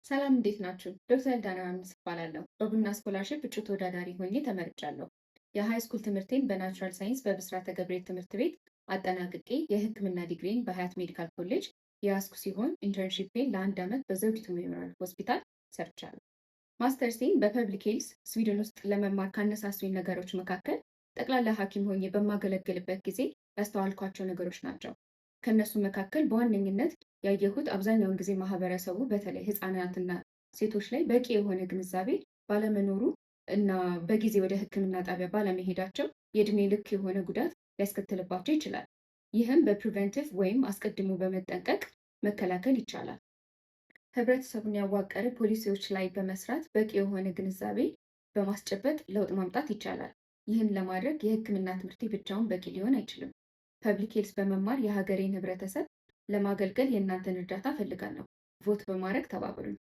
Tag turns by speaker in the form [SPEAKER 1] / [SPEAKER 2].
[SPEAKER 1] ሰላም እንዴት ናችሁ? ዶክተር ዳና ዮሐንስ እባላለሁ። በቡና ስኮላርሺፕ እጩ ተወዳዳሪ ሆኜ ተመርጫለሁ። የሃይ ስኩል ትምህርቴን በናቹራል ሳይንስ በብስራተ ገብርኤል ትምህርት ቤት አጠናቅቄ የሕክምና ዲግሪን በሀያት ሜዲካል ኮሌጅ የያዝኩ ሲሆን ኢንተርንሺፔን ለአንድ ዓመት በዘውዲቱ ሜሞሪያል ሆስፒታል ሰርቻለሁ። ማስተርሴን በፐብሊክ ሄልስ ስዊድን ውስጥ ለመማር ካነሳሱኝ ነገሮች መካከል ጠቅላላ ሐኪም ሆኜ በማገለግልበት ጊዜ ያስተዋልኳቸው ነገሮች ናቸው። ከእነሱ መካከል በዋነኝነት ያየሁት አብዛኛውን ጊዜ ማህበረሰቡ በተለይ ህፃናትና ሴቶች ላይ በቂ የሆነ ግንዛቤ ባለመኖሩ እና በጊዜ ወደ ሕክምና ጣቢያ ባለመሄዳቸው የእድሜ ልክ የሆነ ጉዳት ሊያስከትልባቸው ይችላል። ይህም በፕሪቨንቲቭ ወይም አስቀድሞ በመጠንቀቅ መከላከል ይቻላል። ህብረተሰቡን ያዋቀረ ፖሊሲዎች ላይ በመስራት በቂ የሆነ ግንዛቤ በማስጨበጥ ለውጥ ማምጣት ይቻላል። ይህን ለማድረግ የሕክምና ትምህርት ብቻውን በቂ ሊሆን አይችልም። ፐብሊክ ሄልስ በመማር የሀገሬን ህብረተሰብ ለማገልገል የእናንተን እርዳታ እፈልጋለሁ። ቮት በማድረግ ተባበሩኝ።